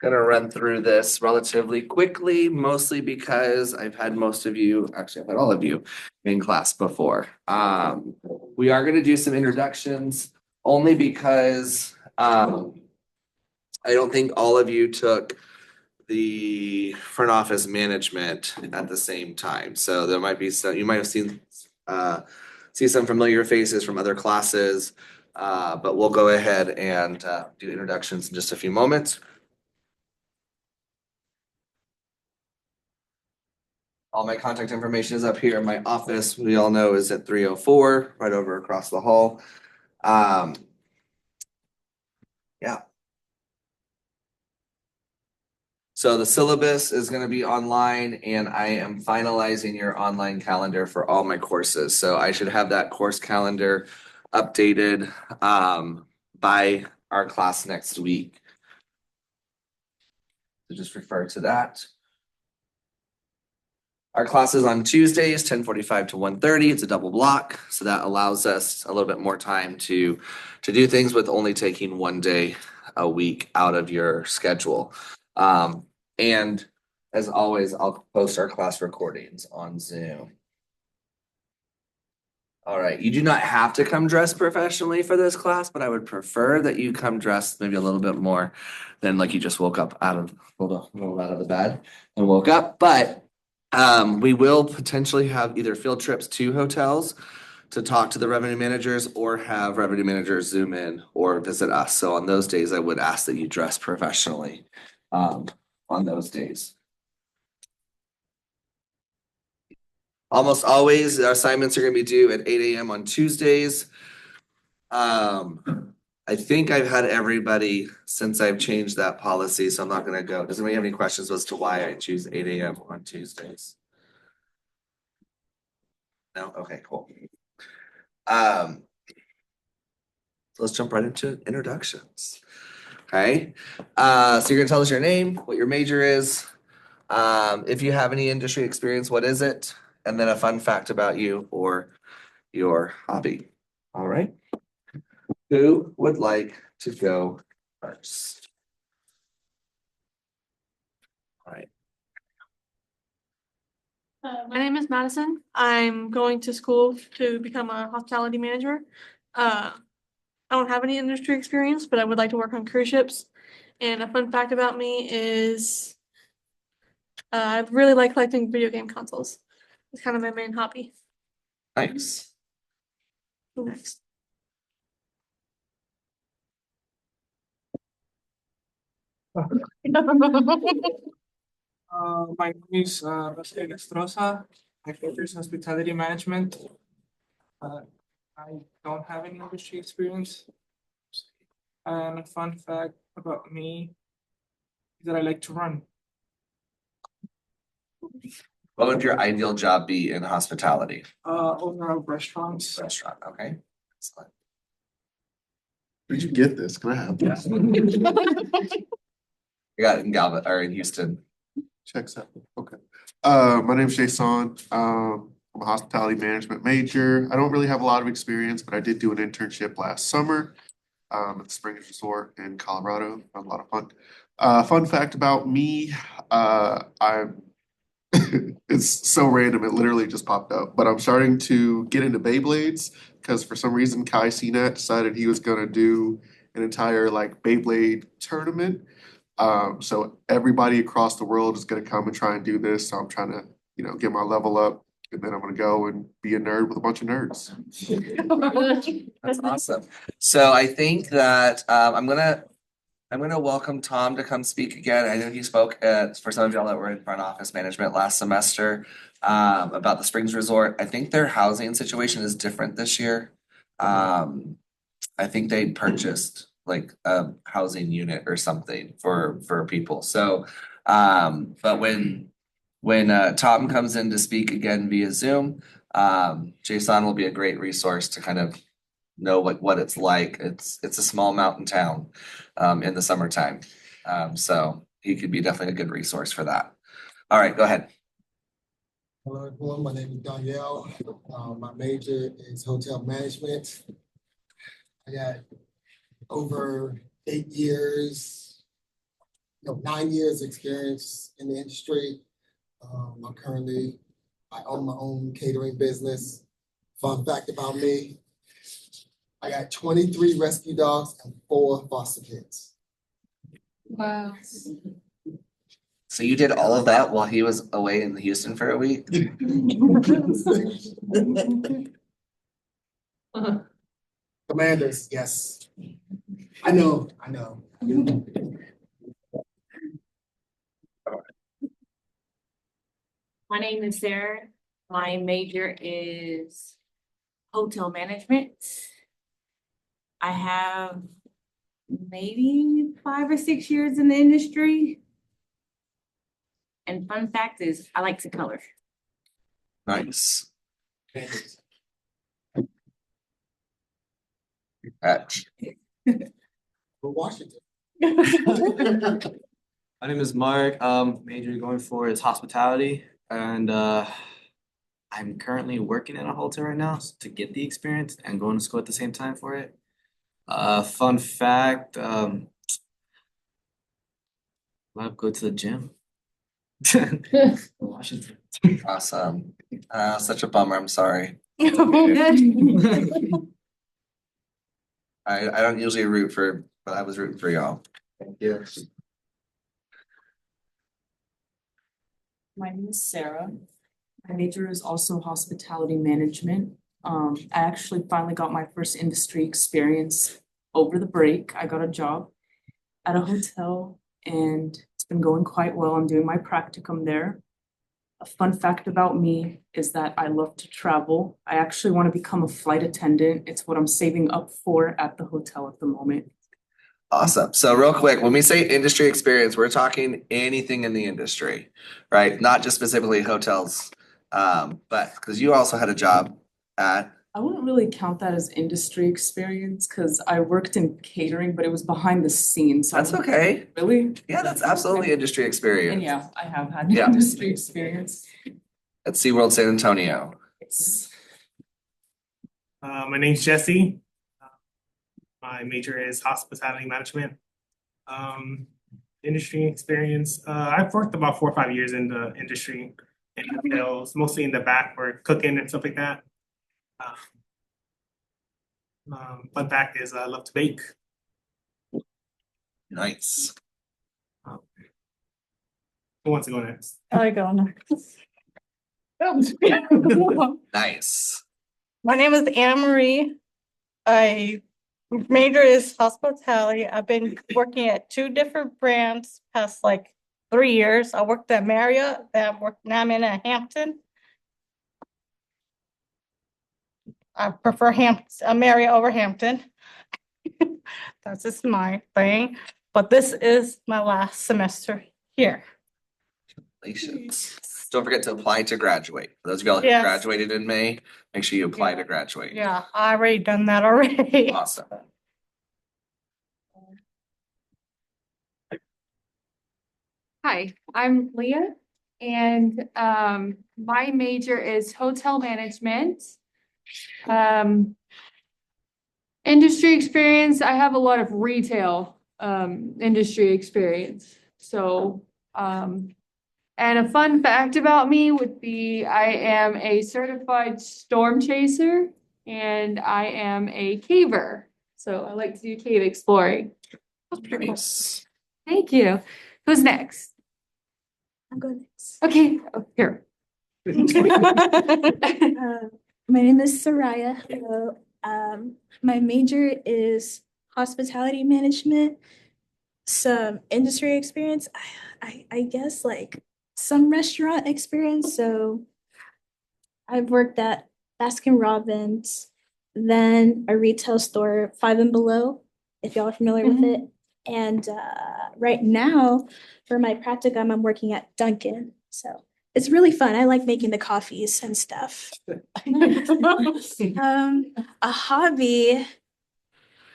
Gonna run through this relatively quickly, mostly because I've had most of you, actually, I've had all of you in class before. We are gonna do some introductions only because I don't think all of you took the front office management at the same time. So there might be some, you might have seen see some familiar faces from other classes. But we'll go ahead and do introductions in just a few moments. All my contact information is up here in my office. We all know is at 304, right over across the hall. Yeah. So the syllabus is going to be online, and I am finalizing your online calendar for all my courses. So I should have that course calendar updated by our class next week. So just refer to that. Our class is on Tuesdays, 10:45 to 1:30. It's a double block, so that allows us a little bit more time to do things with only taking one day a week out of your schedule. And as always, I'll post our class recordings on Zoom. All right, you do not have to come dressed professionally for this class, but I would prefer that you come dressed maybe a little bit more than like you just woke up out of the bed and woke up. But we will potentially have either field trips to hotels to talk to the revenue managers or have revenue managers Zoom in or visit us. So on those days, I would ask that you dress professionally on those days. Almost always, our assignments are going to be due at 8 a.m. on Tuesdays. I think I've had everybody since I've changed that policy, so I'm not going to go. Does anybody have any questions as to why I choose 8 a.m. on Tuesdays? No? Okay, cool. So let's jump right into introductions. Okay. So you're gonna tell us your name, what your major is, if you have any industry experience, what is it, and then a fun fact about you or your hobby. All right. Who would like to go first? All right. My name is Madison. I'm going to school to become a hospitality manager. I don't have any industry experience, but I would like to work on cruise ships. And a fun fact about me is I really like collecting video game consoles. It's kind of my main hobby. Nice. Who next? My name is Rafael Estroza. My focus is hospitality management. I don't have any industry experience. And a fun fact about me is that I like to run. What would your ideal job be in hospitality? Owner of restaurants. Restaurant, okay. Excellent. Where did you get this? Can I have this? You got it in Galvin or in Houston. Checks out. Okay. My name's Jason. I'm a hospitality management major. I don't really have a lot of experience, but I did do an internship last summer at the Springs Resort in Colorado. It was a lot of fun. Fun fact about me, I'm it's so random, it literally just popped up. But I'm starting to get into Beyblades because for some reason Kai Cenat decided he was gonna do an entire like Beyblade tournament. So everybody across the world is gonna come and try and do this. So I'm trying to, get my level up, and then I'm gonna go and be a nerd with a bunch of nerds. That's awesome. So I think that I'm gonna welcome Tom to come speak again. I know he spoke for some of y'all that were in front office management last semester about the Springs Resort. I think their housing situation is different this year. I think they purchased like a housing unit or something for people. So, but when Tom comes in to speak again via Zoom, Jason will be a great resource to kind of know what it's like. It's a small mountain town in the summertime. So he could be definitely a good resource for that. All right, go ahead. Hello, everyone. My name is Danielle. My major is hotel management. I got over 8 years 9 years experience in the industry. I own my own catering business. Fun fact about me, I got 23 rescue dogs and 4 foster kids. Wow. So you did all of that while he was away in Houston for a week? Commanders, yes. I know. My name is Sarah. My major is hotel management. I have maybe 5 or 6 years in the industry. And fun fact is, I like to color. Nice. For Washington. My name is Mark. Major going for is hospitality, and I'm currently working in a hotel right now to get the experience and going to school at the same time for it. Fun fact, love go to the gym. Washington. Awesome. Such a bummer. I'm sorry. I don't usually root for, but I was rooting for y'all. Thank you. My name is Sarah. My major is also hospitality management. I actually finally got my first industry experience over the break. I got a job at a hotel and it's been going quite well. I'm doing my practicum there. A fun fact about me is that I love to travel. I actually want to become a flight attendant. It's what I'm saving up for at the hotel at the moment. Awesome. So real quick, when we say industry experience, we're talking anything in the industry, right? Not just specifically hotels. But because you also had a job at, I wouldn't really count that as industry experience because I worked in catering, but it was behind the scenes. So I that's wouldn't- okay. Really? Yeah, that's absolutely industry And experience. yeah, I have had Yeah. industry experience. At SeaWorld San Antonio. It's My name's Jesse. My major is hospitality management. Industry experience, I've worked about 4 or 5 years in the industry in hotels, mostly in the back for cooking and stuff like that. Fun fact is I love to bake. Nice. Who wants to go next? I go next. Nice. My name is Anna Marie. I major is hospitality. I've been working at 2 different brands past like 3 years. I worked at Marriott, now I'm in a Hampton. I prefer Marriott over Hampton. That's just my thing, but this is my last semester here. Congratulations. Don't forget to apply to graduate. For those of y'all who Yes. graduated in May, make sure you apply to graduate. Yeah, I already done that already. Awesome. Hi, I'm Leah and my major is hotel management. Industry experience, I have a lot of retail industry experience. So and a fun fact about me would be I am a certified storm chaser and I am a caver. So I like to do cave exploring. That's pretty cool. Nice. Thank you. Who's next? I'm going next. Okay, oh, here. My name is Soraya. Hello. My major is hospitality management. Some industry experience. I guess like some restaurant experience. So I've worked at Baskin Robbins, then a retail store, Five and Below, if y'all are familiar with it. And right now, for my practicum, I'm working at Dunkin'. So it's really fun. I like making the coffees and stuff. A hobby,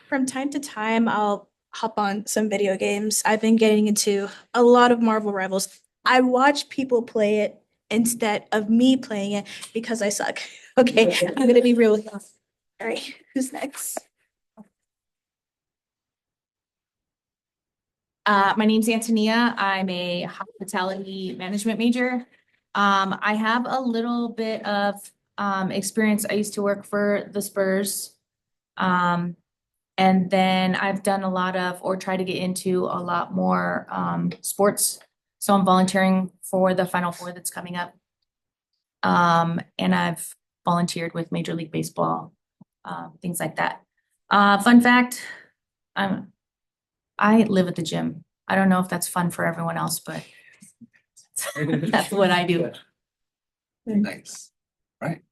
from time to time, I'll hop on some video games. I've been getting into a lot of Marvel Rivals. I watch people play it instead of me playing it because I suck. Okay, I'm gonna be real with you. All right, who's next? My name's Antonia. I'm a hospitality management major. I have a little bit of experience. I used to work for the Spurs. And then I've done a lot of, or try to get into a lot more sports. So I'm volunteering for the Final Four that's coming up. And I've volunteered with Major League Baseball, things like that. Fun fact, I live at the gym. I don't know if that's fun for everyone else, but that's what I do. Nice, right?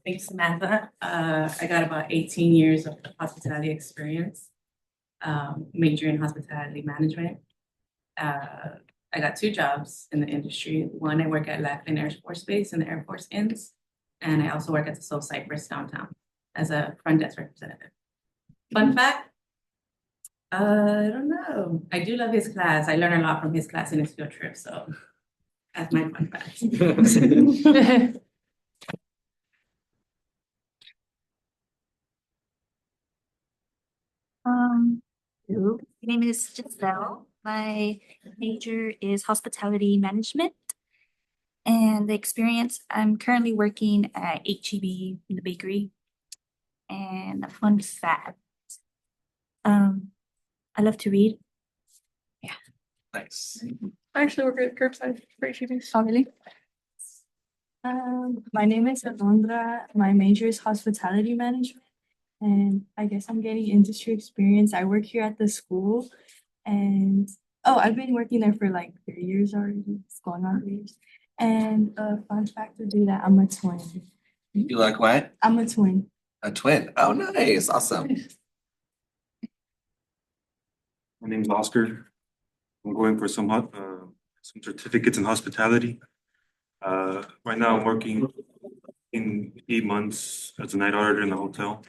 Thanks, Samantha. I got about 18 years of hospitality experience, major in hospitality management. I got 2 jobs in the industry. One, I work at Laughlin Air Force Base in the Air Force Inns, and I also work at the Soul Cypress downtown as a front desk representative. Fun fact, I don't know. I do love his class. I learn a lot from his class in his field trip, so that's my fun fact. Hello, my name is Giselle. My major is hospitality management. And the experience, I'm currently working at HEB in the bakery. And a fun fact, I love to read. Nice. I actually work at curbside for HEBs. Oh, really? My name is Alondra. My major is hospitality management. And I guess I'm getting industry experience. I work here at the school and I've been working there for like 3 years already. It's going on 3 years. And a fun fact would be that I'm a twin. You like what? I'm a twin. A twin. Oh, nice. Awesome. My name's Oscar. I'm going for some certificates in hospitality. Right now I'm working in 8 months as a night auditor in the hotel.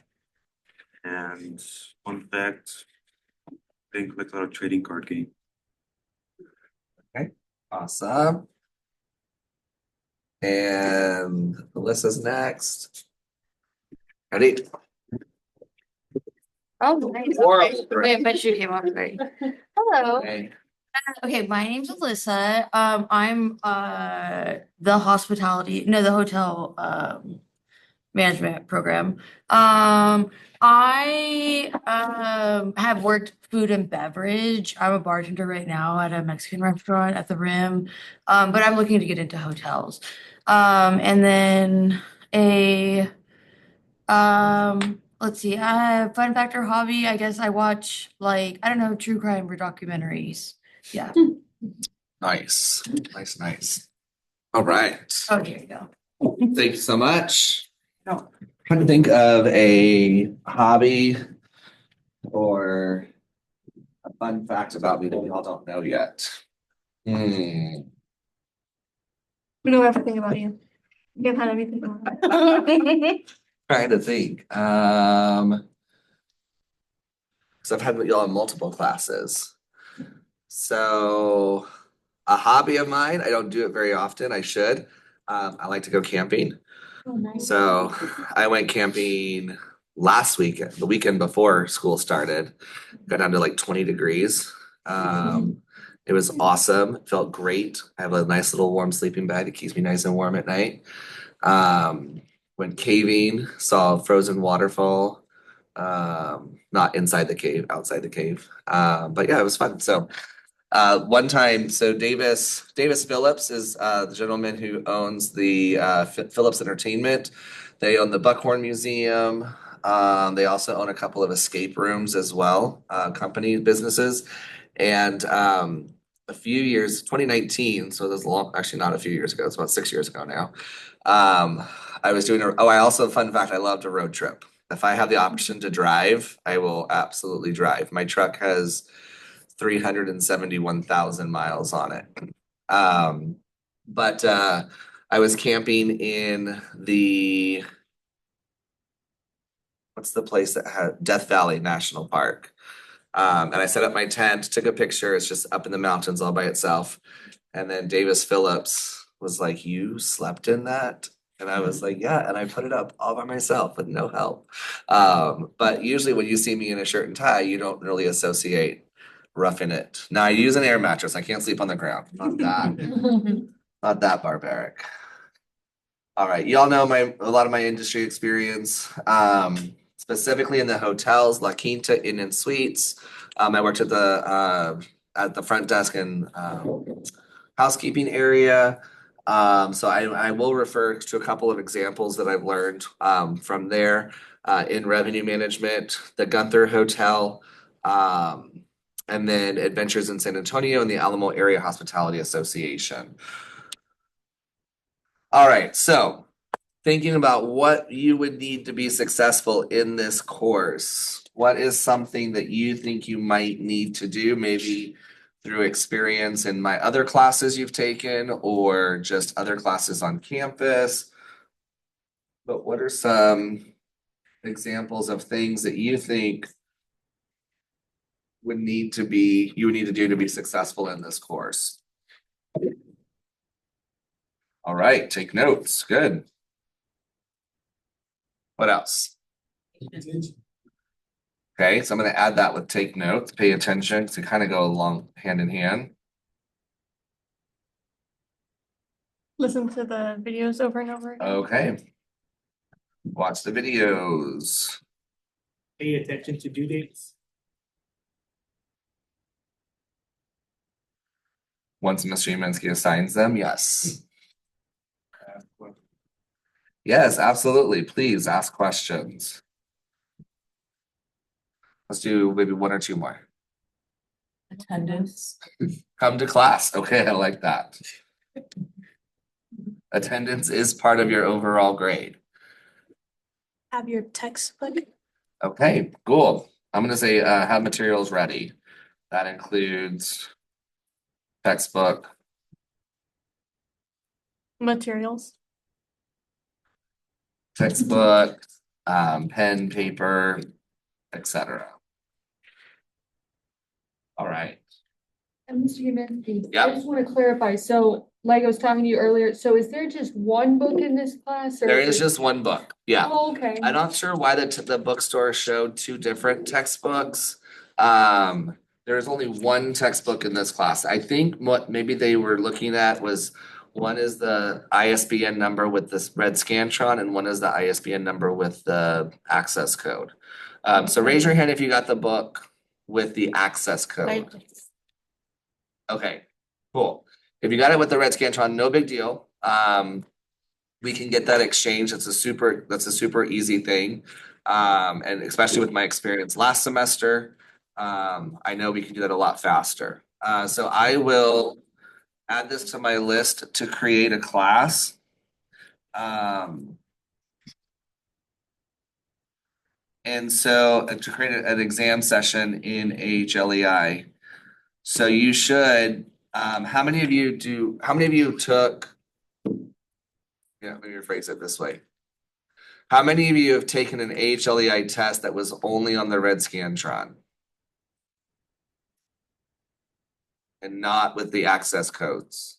And fun fact, they collect a lot of trading card game. Okay, awesome. And Alyssa's next. Ready? Oh, nice. Horrible. Wait, but you came up great. Hello. Okay. Okay, my name's Alyssa. I'm the hotel management program. I have worked food and beverage. I'm a bartender right now at a Mexican restaurant at the Rim. But I'm looking to get into hotels. And then let's see, fun fact or hobby, I guess I watch like, I don't know, true crime or documentaries. Yeah. Nice. Nice. All right. Oh, here you go. Thank you so much. Trying to think of a hobby or a fun fact about me that we all don't know yet. We know everything about you. You can't hide anything about you. Trying to think. Because I've had y'all in multiple classes. So a hobby of mine, I don't do it very often. I should. I like to go camping. Oh, nice. So I went camping last week, the weekend before school started. Got down to like 20 degrees. It was awesome. Felt great. I have a nice little warm sleeping bag. It keeps me nice and warm at night. Went caving, saw a frozen waterfall. Not inside the cave, outside the cave. But yeah, it was fun. So one time, so Davis Phillips is the gentleman who owns the Phillips Entertainment. They own the Buckhorn Museum. They also own a couple of escape rooms as well, company businesses. And a few years, 2019, so that's long, actually not a few years ago, it's about 6 years ago now. I was doing I also, fun fact, I love to road trip. If I have the option to drive, I will absolutely drive. My truck has 371,000 miles on it. But I was camping in what's the place that had Death Valley National Park. And I set up my tent, took a picture. It's just up in the mountains all by itself. And then Davis Phillips was like, "You slept in that?" And I was like, yeah, and I put it up all by myself with no help. But usually when you see me in a shirt and tie, you don't really associate roughing it. Now I use an air mattress. I can't sleep on the ground. Not that barbaric. All right, y'all know a lot of my industry experience, specifically in the hotels, La Quinta Inn and Suites. I worked at the front desk and housekeeping area. So I will refer to a couple of examples that I've learned from there in revenue management, the Gunther Hotel, and then Adventures in San Antonio and the Alamo Area Hospitality Association. All right, so thinking about what you would need to be successful in this course, what is something that you think you might need to do, maybe through experience in my other classes you've taken or just other classes on campus? But what are some examples of things that you think you would need to do to be successful in this course? All right, take notes. Good. What else? Okay, so I'm gonna add that with take notes, pay attention to kind of go along hand in hand. Listen to the videos over and over again. Okay. Watch the videos. Pay attention to due dates. Once Mr. Umansky assigns them, yes. Yes, absolutely. Please ask questions. Let's do maybe one or two more. Attendance. Come to class. Okay, I like that. Attendance is part of your overall grade. Have your textbook. Okay, cool. I'm gonna say have materials ready. That includes textbook, Materials. pen, paper, etc. All right. And Mr. Umansky, Yep. I just want to clarify, so like I was talking to you earlier, so is there just one book in this class or? There is just one book. Yeah. Oh, okay. I'm not sure why the bookstore showed two different textbooks. There's only one textbook in this class. I think what maybe they were looking at was one is the ISBN number with this red Scantron and one is the ISBN number with the access code. So raise your hand if you got the book with the access code. Okay, cool. If you got it with the red Scantron, no big deal. We can get that exchanged. That's a super easy thing. And especially with my experience last semester, I know we can do that a lot faster. So I will add this to my list to create a class. And so to create an exam session in AHLEI. So you should, how many of you took, yeah, let me rephrase it this way. How many of you have taken an AHLEI test that was only on the red Scantron? And not with the access codes?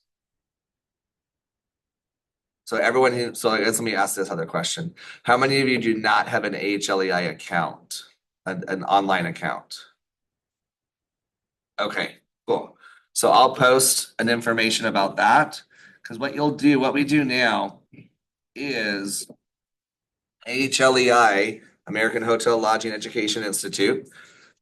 So I guess let me ask this other question. How many of you do not have an AHLEI account, an online account? Okay, cool. So I'll post an information about that because what we do now is AHLEI, American Hotel Lodging Education Institute.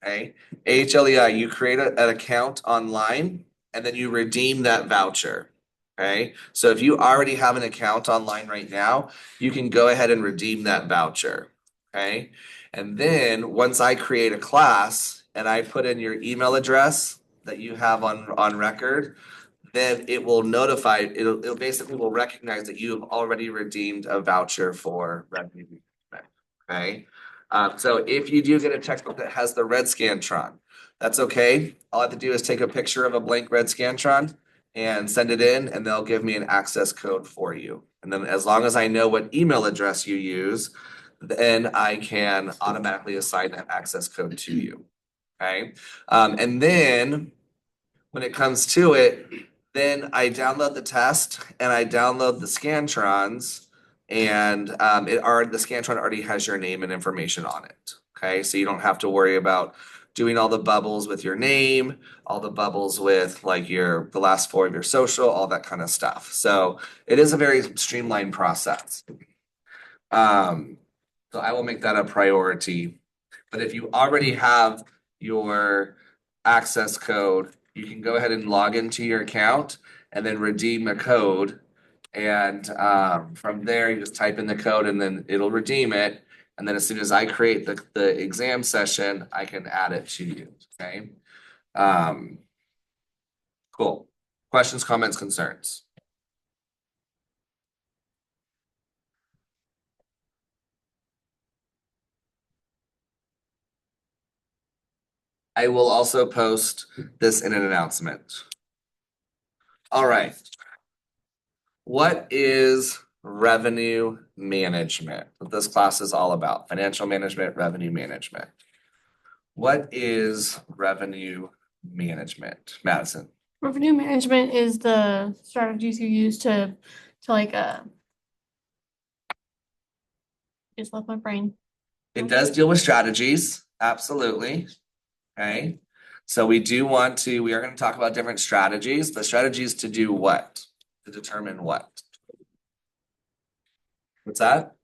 Okay, AHLEI, you create an account online and then you redeem that voucher. Okay, so if you already have an account online right now, you can go ahead and redeem that voucher. Okay, and then once I create a class and I put in your email address that you have on record, then it will notify, it'll basically will recognize that you have already redeemed a voucher for revenue management. Okay, so if you do get a textbook that has the red Scantron, that's okay. All I have to do is take a picture of a blank red Scantron and send it in, and they'll give me an access code for you. And then as long as I know what email address you use, then I can automatically assign that access code to you. Okay, and then when it comes to it, then I download the test and I download the Scantrons And the Scantron already has your name and information on it. Okay, so you don't have to worry about doing all the bubbles with your name, all the bubbles with like the last four of your social, all that kind of stuff. So it is a very streamlined process. So I will make that a priority. But if you already have your access code, you can go ahead and log into your account and then redeem a code. And from there, you just type in the code and then it'll redeem it. And then as soon as I create the exam session, I can add it to you. Okay. Cool. Questions, comments, concerns? I will also post this in an announcement. All right. What is revenue management? What this class is all about, financial management, revenue management. What is revenue management, Madison? Revenue management is the strategies you use to like just left my brain. It does deal with strategies, absolutely. Okay. So we are going to talk about different strategies, but strategies to do what? To determine what? What's that?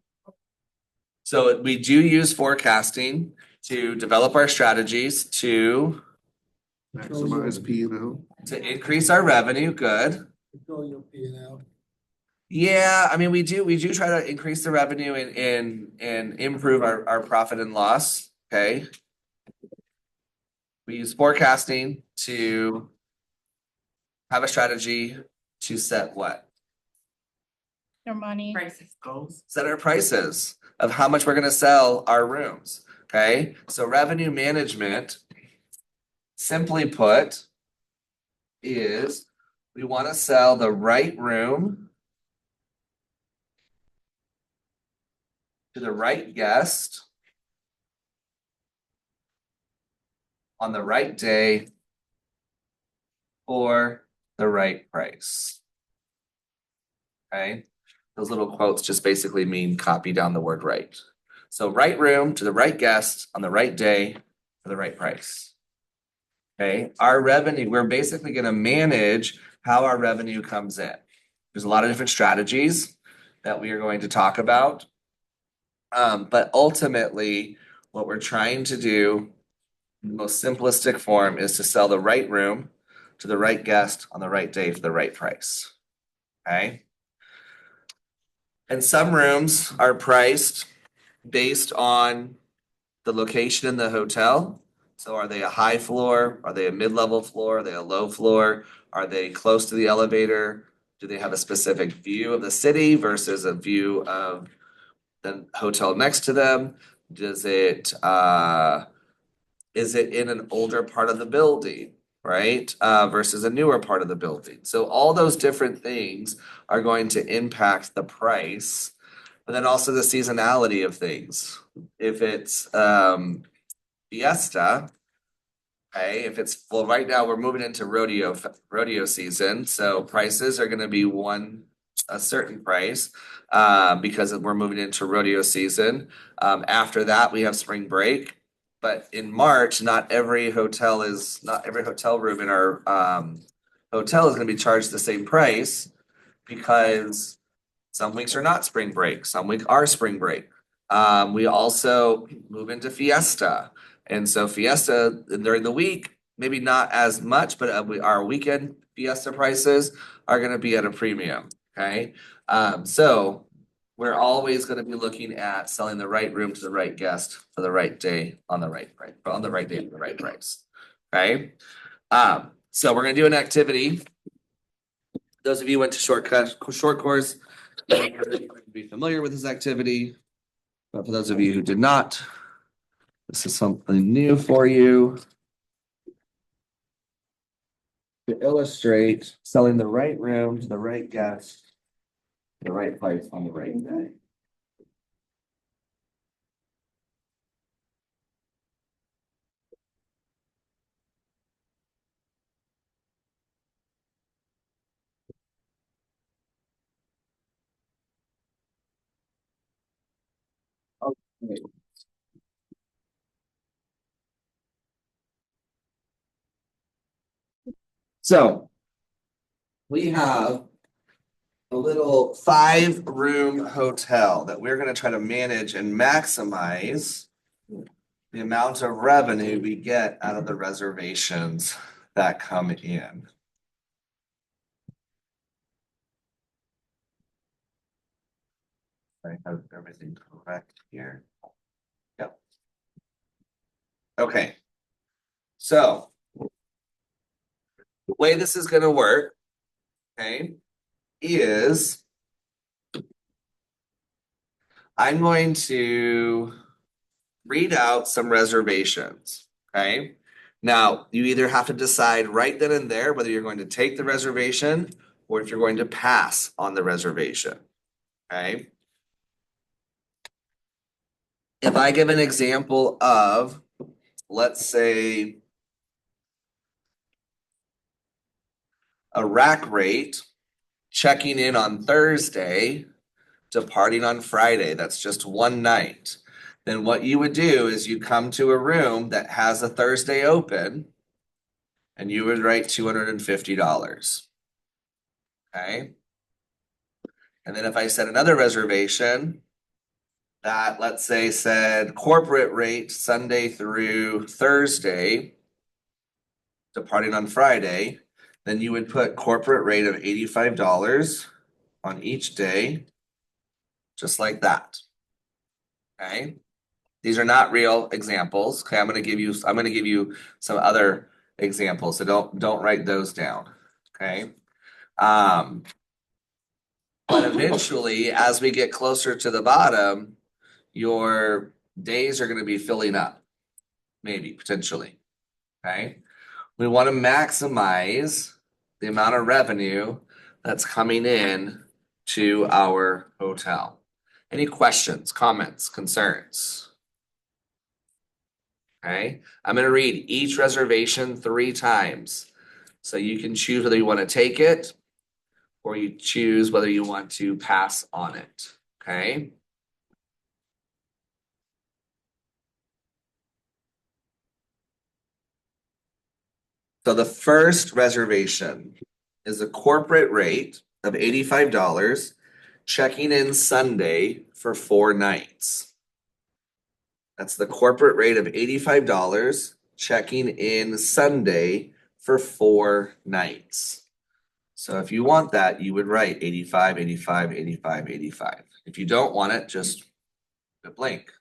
So we do use forecasting to develop our strategies to Maximize P&L. to increase our revenue. Good. Control your P&L. Yeah, I mean, we do try to increase the revenue and improve our profit and loss. Okay. We use forecasting to have a strategy to set what? Your money. Prices goals. Set our prices of how much we're gonna sell our rooms. Okay, so revenue management, simply put, is we want to sell the right room to the right guest on the right day for the right price. Okay, those little quotes just basically mean copy down the word right. So right room to the right guest on the right day for the right price. Okay, our revenue, we're basically going to manage how our revenue comes in. There's a lot of different strategies that we are going to talk about. But ultimately, what we're trying to do in the most simplistic form is to sell the right room to the right guest on the right day for the right price. Okay. And some rooms are priced based on the location in the hotel. So are they a high floor? Are they a mid-level floor? Are they a low floor? Are they close to the elevator? Do they have a specific view of the city versus a view of the hotel next to them? Is it in an older part of the building, right? Versus a newer part of the building. So all those different things are going to impact the price, but then also the seasonality of things. If it's Fiesta, okay, well, right now we're moving into rodeo season, so prices are gonna be a certain price because we're moving into rodeo season. After that, we have spring break. But in March, not every hotel room in our hotel is gonna be charged the same price because some weeks are not spring break, some weeks are spring break. We also move into Fiesta. And so Fiesta during the week, maybe not as much, but our weekend Fiesta prices are gonna be at a premium, okay? So we're always gonna be looking at selling the right room to the right guest for the right day on the right price, on the right day for the right price, okay? So we're gonna do an activity. Those of you who went to short course, be familiar with this activity. But for those of you who did not, this is something new for you. To illustrate selling the right room to the right guest, the right price on the right day. So we have a little 5-room hotel that we're gonna try to manage and maximize the amount of revenue we get out of the reservations that come in. I have everything correct here. Yep. Okay. So the way this is gonna work, okay, is I'm going to read out some reservations, okay? Now, you either have to decide right then and there whether you're going to take the reservation or if you're going to pass on the reservation, okay? If I give an example of, let's say, a rack rate, checking in on Thursday, departing on Friday, that's just one night. Then what you would do is you come to a room that has a Thursday open and you would write $250. Okay. And then if I set another reservation that, let's say, said corporate rate Sunday through Thursday, departing on Friday, then you would put corporate rate of $85 on each day, just like that. Okay. These are not real examples. Okay, I'm gonna give you some other examples. So don't write those down. Okay. But eventually, as we get closer to the bottom, your days are gonna be filling up, maybe potentially. Okay. We want to maximize the amount of revenue that's coming in to our hotel. Any questions, comments, concerns? Okay, I'm gonna read each reservation 3 times. So you can choose whether you want to take it or you choose whether you want to pass on it, okay? So the first reservation is a corporate rate of $85, checking in Sunday for 4 nights. That's the corporate rate of $85, checking in Sunday for 4 nights. So if you want that, you would write 85, 85, 85, 85. If you don't want it, just put blank.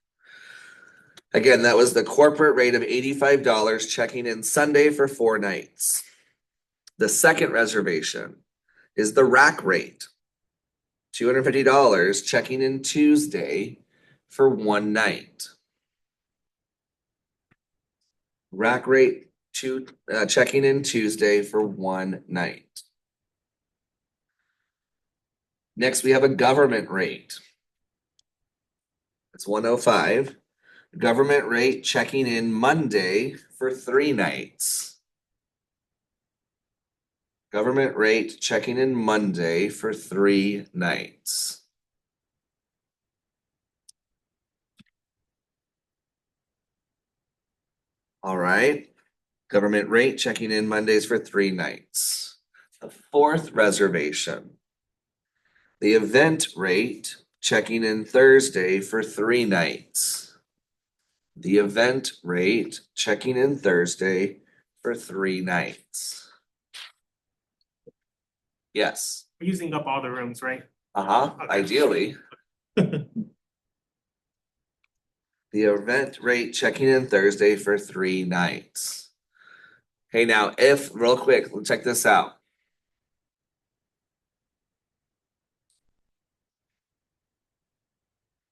Again, that was the corporate rate of $85, checking in Sunday for 4 nights. The second reservation is the rack rate, $250, checking in Tuesday for 1 night. Rack rate checking in Tuesday for 1 night. Next, we have a government rate. It's $105. Government rate checking in Monday for 3 nights. Government rate checking in Monday for 3 nights. All right. Government rate checking in Mondays for 3 nights. The fourth reservation. The event rate checking in Thursday for 3 nights. The event rate checking in Thursday for 3 nights. Yes. We're using up all the rooms, right? Okay. Ideally. The event rate checking in Thursday for 3 nights. Okay, now real quick, check this out.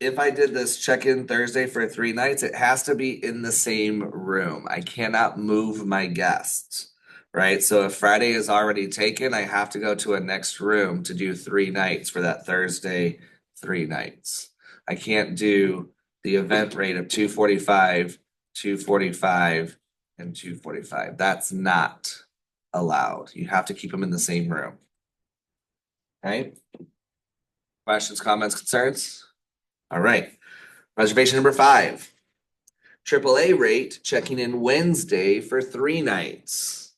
If I did this check-in Thursday for 3 nights, it has to be in the same room. I cannot move my guests, right? So if Friday is already taken, I have to go to a next room to do 3 nights for that Thursday, 3 nights. I can't do the event rate of 245, 245, and 245. That's not allowed. You have to keep them in the same room. Okay? Questions, comments, concerns? All right. Reservation number 5. AAA rate checking in Wednesday for 3 nights.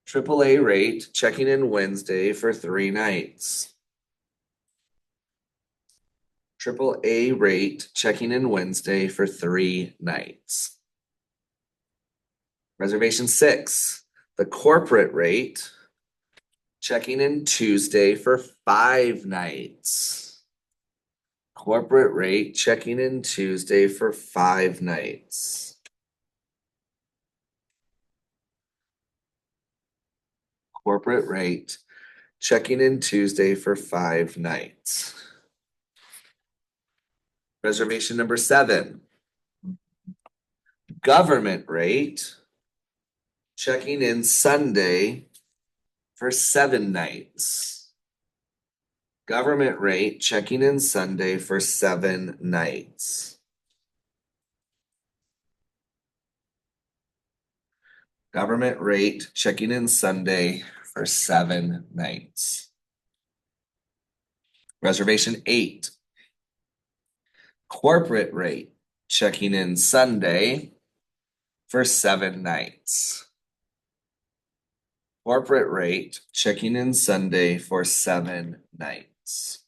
AAA rate, checking in Wednesday for 3 nights. AAA rate, checking in Wednesday for 3 nights. Reservation 6, the corporate rate, checking in Tuesday for 5 nights. Corporate rate, checking in Tuesday for 5 nights. Corporate rate, checking in Tuesday for 5 nights. Reservation number 7, government rate, checking in Sunday for 7 nights. Government rate, checking in Sunday for 7 nights. Government rate, checking in Sunday for 7 nights. Reservation 8, corporate rate, checking in Sunday for 7 nights. Corporate rate, checking in Sunday for 7 nights.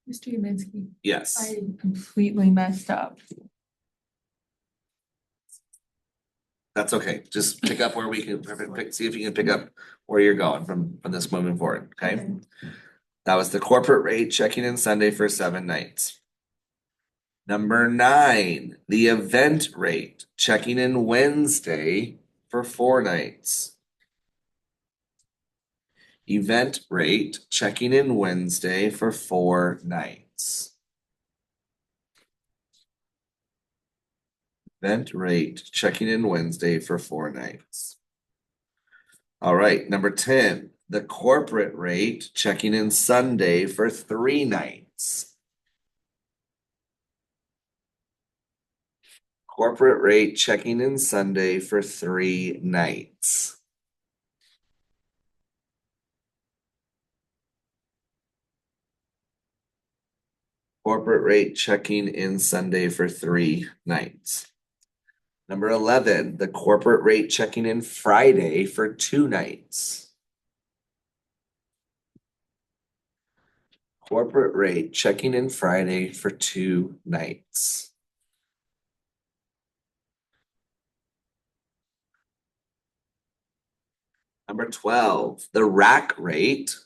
Mr. Yaminsky, Yes. I completely messed up. That's okay. Just pick up where we can see if you can pick up where you're going from this moving forward, okay? That was the corporate rate, checking in Sunday for 7 nights. Number 9, the event rate, checking in Wednesday for 4 nights. Event rate, checking in Wednesday for 4 nights. Event rate, checking in Wednesday for 4 nights. All right, number 10, the corporate rate, checking in Sunday for 3 nights. Corporate rate, checking in Sunday for 3 nights. Corporate rate, checking in Sunday for 3 nights. Number 11, the corporate rate, checking in Friday for 2 nights. Corporate rate, checking in Friday for 2 nights. Number 12, the rack rate,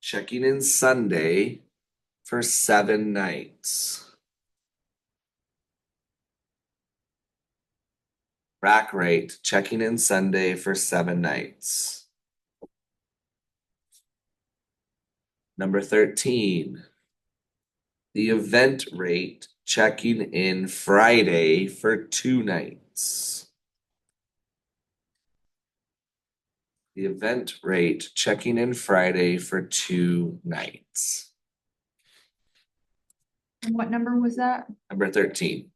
checking in Sunday for 7 nights. Rack rate, checking in Sunday for 7 nights. Number 13, the event rate, checking in Friday for 2 nights. The event rate, checking in Friday for 2 nights. And what number was that? Number 13.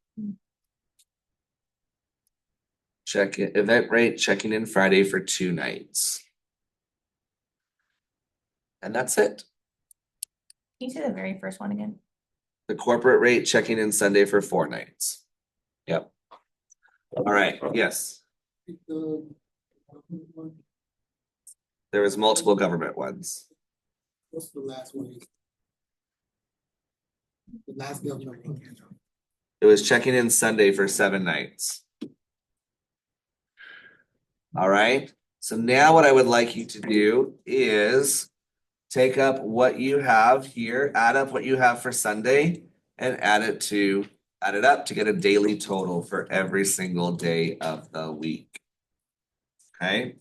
Event rate, checking in Friday for 2 nights. And that's it. Can you say the very first one again? The corporate rate, checking in Sunday for 4 nights. Yep. All right, yes. There was multiple government ones. What's the last one? The last government one. It was checking in Sunday for 7 nights. All right, so now what I would like you to do is take up what you have here, add up what you have for Sunday and add it up to get a daily total for every single day of the week. Okay?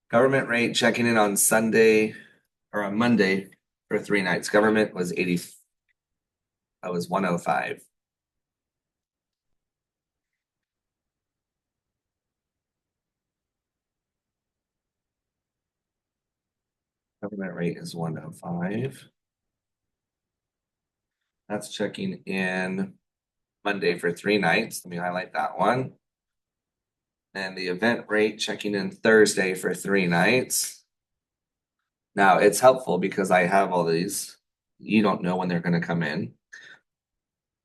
Government rate checking in on Sunday or on Monday for 3 nights. Government was 80. That was 105. Government rate is 105. That's checking in Monday for 3 nights. Let me highlight that one. And the event rate checking in Thursday for 3 nights. Now it's helpful because I have all these. You don't know when they're going to come in.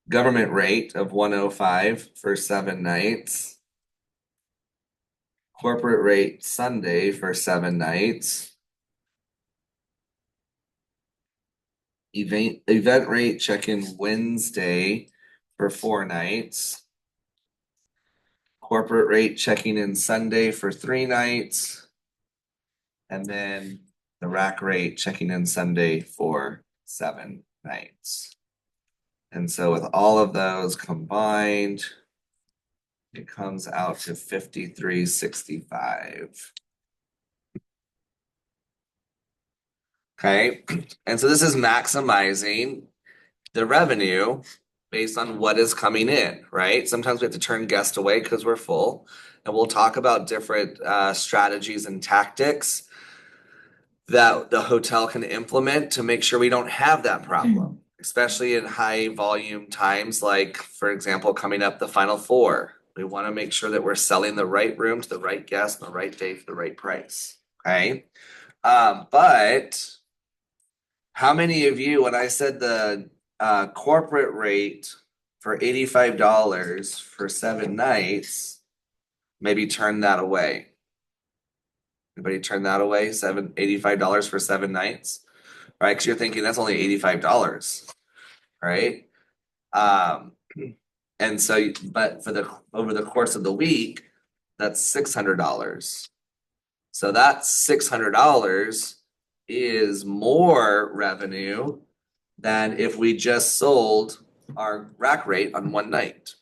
Government rate of 105 for 7 nights. Corporate rate Sunday for 7 nights. Event rate check-in Wednesday for 4 nights. Corporate rate checking in Sunday for 3 nights. And then the rack rate checking in Sunday for 7 nights. And so with all of those combined, it comes out to 53.65. Okay, and so this is maximizing the revenue based on what is coming in, right? Sometimes we have to turn guests away because we're full, and we'll talk about different strategies and tactics that the hotel can implement to make sure we don't have that problem, especially in high volume times, like, for example, coming up the Final Four. We want to make sure that we're selling the right room to the right guest on the right day for the right price, okay? But how many of you, when I said the corporate rate for $85 for 7 nights, maybe turn that away? Anybody turn that away? $85 for 7 nights, right? Because you're thinking that's only $85, right? And so, but over the course of the week, that's $600. So that $600 is more revenue than if we just sold our rack rate on 1 night.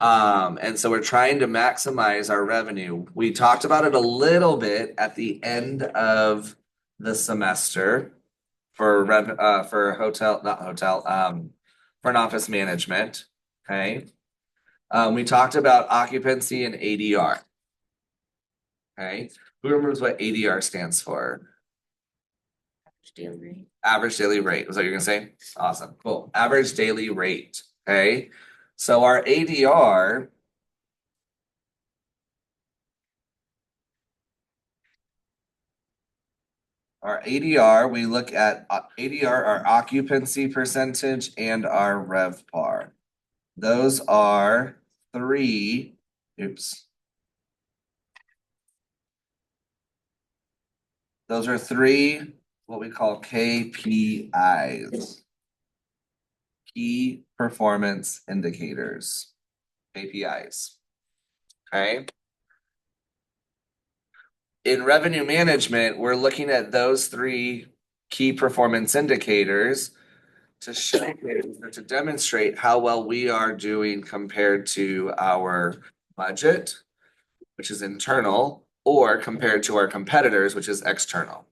And so we're trying to maximize our revenue. We talked about it a little bit at the end of the semester for front office management. Okay. We talked about occupancy and ADR. Okay. Who remembers what ADR stands for? Daily rate. Average daily rate. Was that what you're gonna say? Awesome. Cool. Average daily rate. Okay. So our ADR we look at ADR, our occupancy percentage, and our RevPAR. Those are three, those are three what we call KPIs. Key performance indicators, KPIs. Okay. In revenue management, we're looking at those 3 key performance indicators to show or to demonstrate how well we are doing compared to our budget, which is internal, or compared to our competitors, which is external.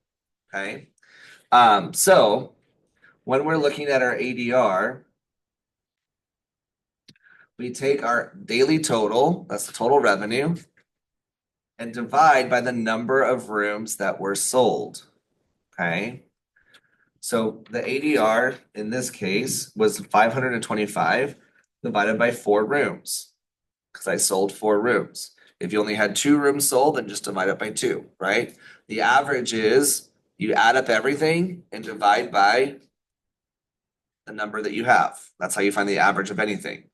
Okay. So when we're looking at our ADR, we take our daily total, that's the total revenue, and divide by the number of rooms that were sold. Okay. So the ADR in this case was 525 divided by 4 rooms, because I sold 4 rooms. If you only had 2 rooms sold, then just divide it by 2, right? The average is you add up everything and divide by the number that you have. That's how you find the average of anything.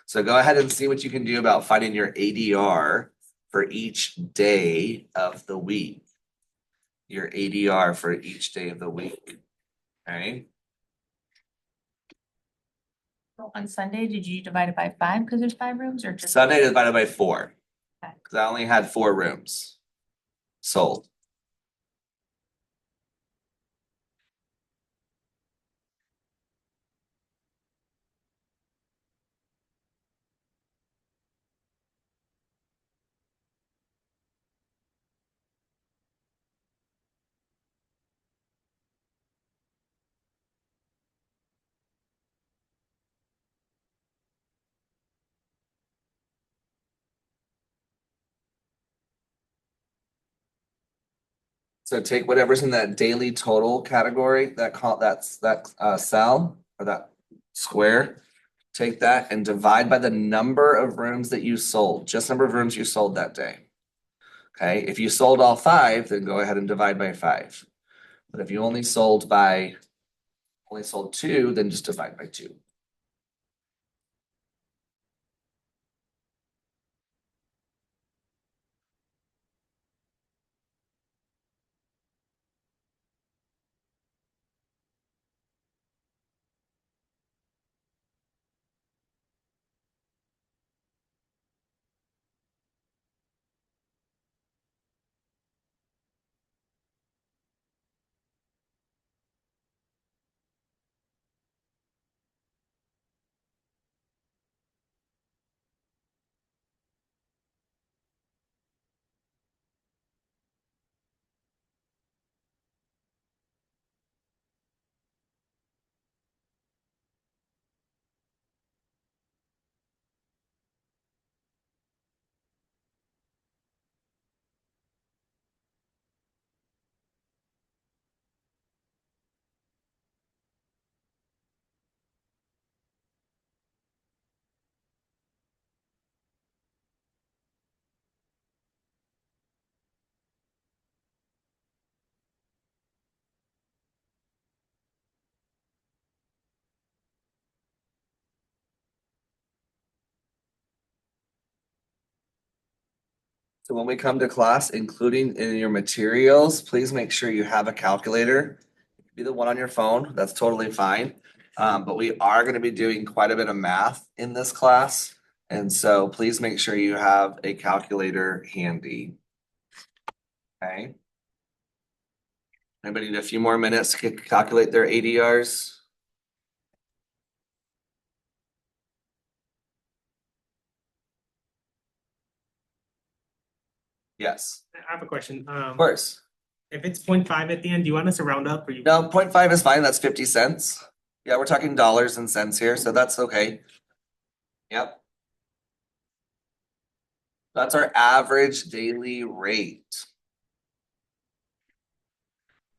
So go ahead and see what you can do about finding your ADR for each day of the week. Your ADR for each day of the week. Okay. On Sunday, did you divide it by 5 because there's 5 rooms, or just? Sunday divided by 4. Okay. Because I only had 4 rooms sold. So take whatever's in that daily total category, that cell or that square. Take that and divide by the number of rooms that you sold, just number of rooms you sold that day. Okay, if you sold all 5, then go ahead and divide by 5. But if you only sold 2, then just divide by 2. So when we come to class, including in your materials, please make sure you have a calculator. It could be the one on your phone, that's totally fine. But we are gonna be doing quite a bit of math in this class. And so please make sure you have a calculator handy. Okay? Anybody need a few more minutes to calculate their ADRs? Yes, I have a question. of course. If it's 0.5 at the end, do you want us to round up or you? No, 0.5 is fine, that's 50 cents. Yeah, we're talking dollars and cents here, so that's okay. Yep. That's our average daily rate.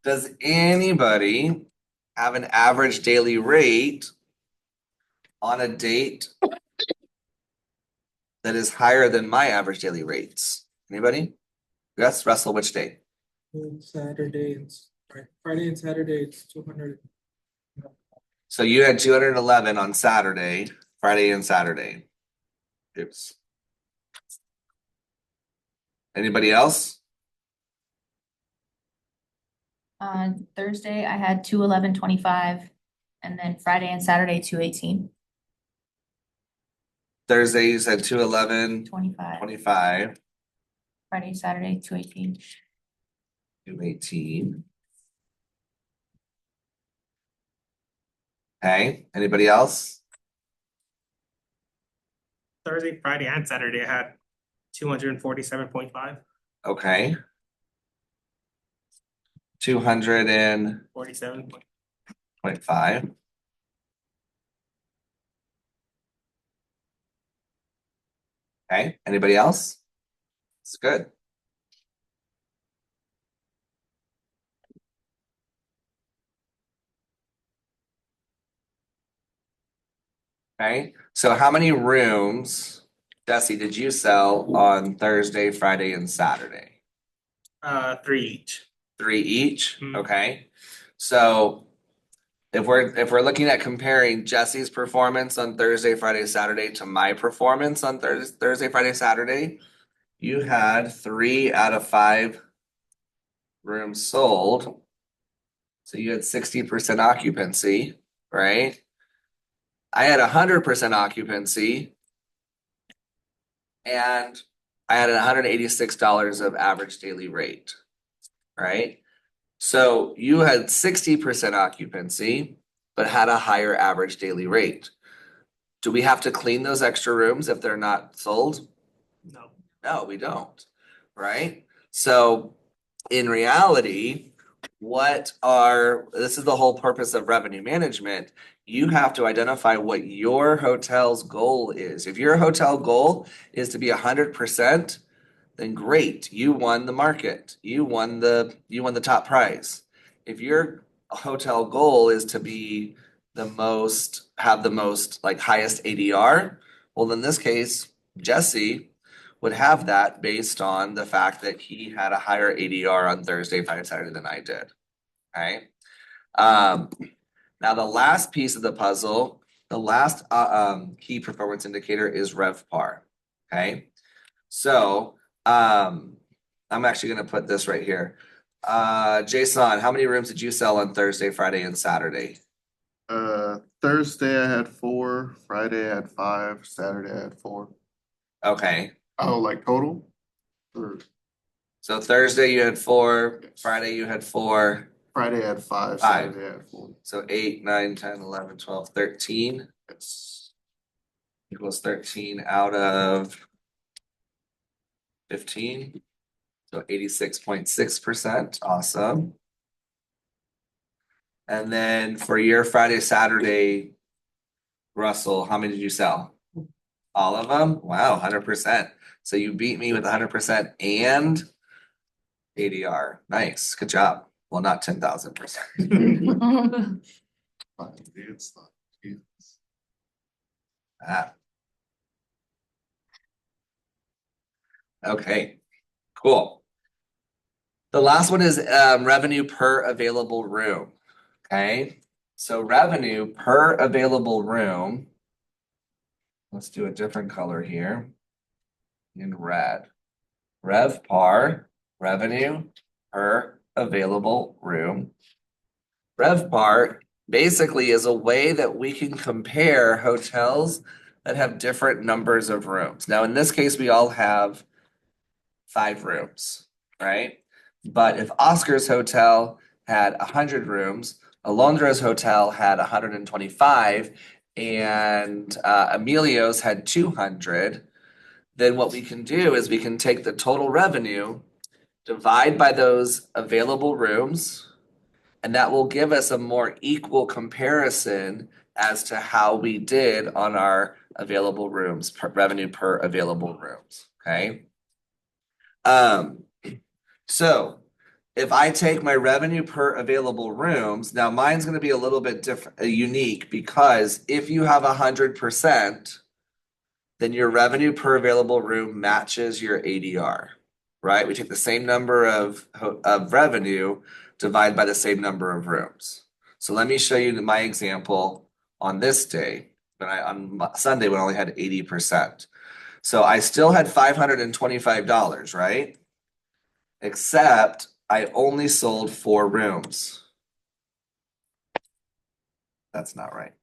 Does anybody have an average daily rate on a date that is higher than my average daily rates? Anybody? Yes, Russell, which day? Saturday and Friday and Saturday, it's 200. So you had 211 on Saturday, Friday and Saturday. Oops. Anybody else? On Thursday, I had 211.25, and then Friday and Saturday, 218. Thursday, you said 211, 25. 25, Friday, Saturday, 218. 218. Okay, anybody else? Thursday, Friday, and Saturday, I had 247.5. Okay. 200.5. Okay, anybody else? It's good. Okay, so how many rooms, Jesse, did you sell on Thursday, Friday, and Saturday? 3 each. 3 each, okay. So if we're looking at comparing Jesse's performance on Thursday, Friday, Saturday to my performance on Thursday, Friday, Saturday, you had 3 out of 5 rooms sold. So you had 60% occupancy, right? I had 100% occupancy. And I had $186 of average daily rate, right? So you had 60% occupancy, but had a higher average daily rate. Do we have to clean those extra rooms if they're not sold? No. No, we don't, right? So in reality, this is the whole purpose of revenue management. You have to identify what your hotel's goal is. If your hotel goal is to be 100%, then great, you won the market. You won the top prize. If your hotel goal is to be have the most like highest ADR, well, in this case, Jesse would have that based on the fact that he had a higher ADR on Thursday, Friday, Saturday than I did. Okay. Now the last piece of the puzzle, the last key performance indicator is RevPAR. Okay. So I'm actually gonna put this right here. Jason, how many rooms did you sell on Thursday, Friday, and Saturday? Thursday I had 4, Friday I had 5, Saturday I had 4. Okay. Oh, like total? Or So Thursday you had 4, Friday you had 4. Friday I had 5, 5. Saturday I had 4. So 8, 9, 10, 11, 12, 13 Yes. equals 13 out of 15. So 86.6%. Awesome. And then for your Friday, Saturday, Russell, how many did you sell? All of them? Wow, 100%. So you beat me with 100% and ADR. Nice. Good job. Well, not 10,000%. Ah. Okay, cool. The last one is revenue per available room. Okay, so revenue per available room. Let's do a different color here in red. RevPAR, revenue per available room. RevPAR basically is a way that we can compare hotels that have different numbers of rooms. Now, in this case, we all have 5 rooms, right? But if Oscar's hotel had 100 rooms, Alondra's hotel had 125, and Emilio's had 200, then what we can do is we can take the total revenue, divide by those available rooms, and that will give us a more equal comparison as to how we did on our available rooms, revenue per available rooms, okay? So if I take my revenue per available rooms, now mine's gonna be a little bit different, unique, because if you have 100%, then your revenue per available room matches your ADR, right? We take the same number of revenue, divide by the same number of rooms. So let me show you my example on this day, on Sunday when I only had 80%. So I still had $525, right? Except I only sold 4 rooms. That's not right.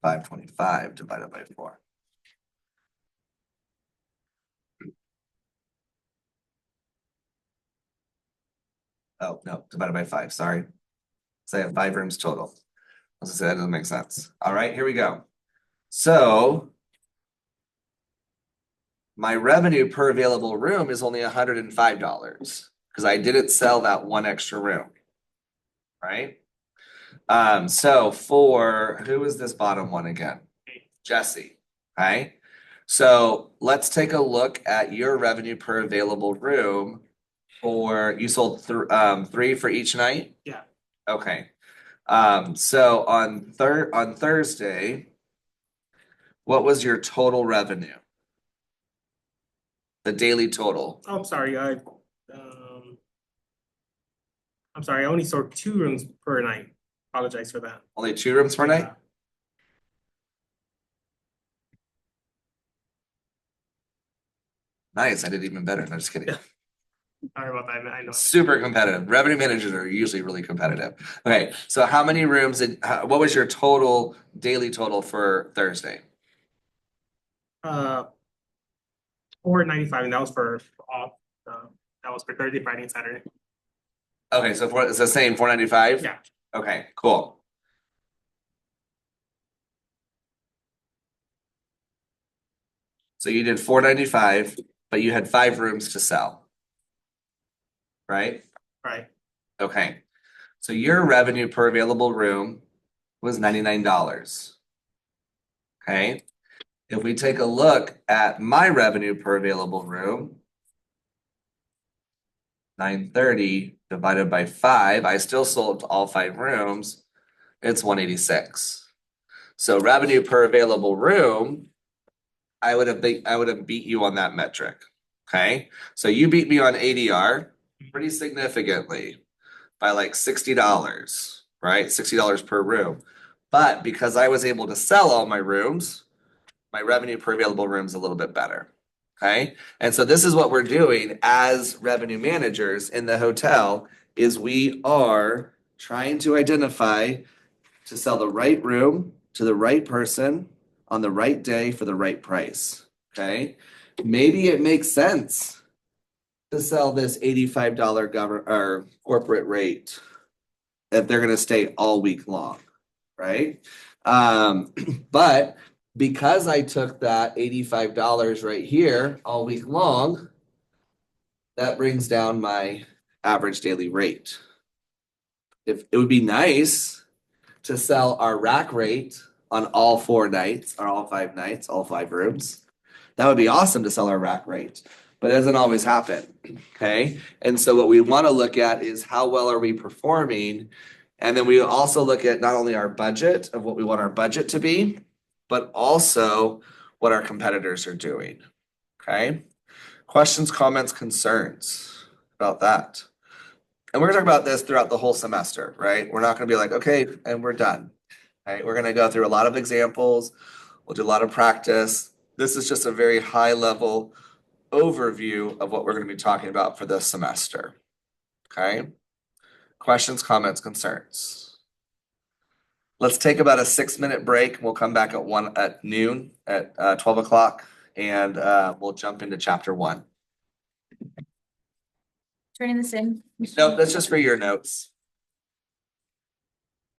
525 divided by 4. Oh, no, divided by 5, sorry. So I have 5 rooms total. As I said, that doesn't make sense. All right, here we go. So my revenue per available room is only $105 because I didn't sell that one extra room, right? So for, who is this bottom one again? Jesse, okay? So let's take a look at your revenue per available room for, you sold 3 for each night? Yeah. Okay. So on Thursday, what was your total revenue? The daily total. Oh, I'm sorry, I only sold 2 rooms per night. Apologize for that. Only 2 rooms per night? Nice, I did even better. No, just kidding. Sorry about that, I know. Super competitive. Revenue managers are usually really competitive. Okay, so how many rooms what was your total daily total for Thursday? 495, and that was for all, that was for Thursday, Friday, and Saturday. Okay, so it's the same, 495? Yeah. Okay, cool. So you did 495, but you had 5 rooms to sell. Right? Right. Okay. So your revenue per available room was $99. Okay. If we take a look at my revenue per available room, 930 divided by 5, I still sold all 5 rooms, it's 186. So revenue per available room, I would have beat you on that metric. Okay, so you beat me on ADR pretty significantly by like $60, right? $60 per room. But because I was able to sell all my rooms, my revenue per available room is a little bit better. Okay, and so this is what we're doing as revenue managers in the hotel is we are trying to identify to sell the right room to the right person on the right day for the right price. Okay, maybe it makes sense to sell this $85 government or corporate rate if they're going to stay all week long, right? But because I took that $85 right here all week long, that brings down my average daily rate. If it would be nice to sell our rack rate on all 4 nights or all 5 nights, all 5 rooms, that would be awesome to sell our rack rate, but it doesn't always happen. Okay. And so what we want to look at is how well are we performing? And then we also look at not only our budget of what we want our budget to be, but also what our competitors are doing. Okay. Questions, comments, concerns about that. And we're gonna talk about this throughout the whole semester, right? We're not gonna be like, okay, and we're done. Right? We're gonna go through a lot of examples. We'll do a lot of practice. This is just a very high level overview of what we're gonna be talking about for this semester. Okay. Questions, comments, concerns. Let's take about a 6-minute break. We'll come back at noon at 12 o'clock and we'll jump into chapter 1. Turning this in. No, that's just for your notes.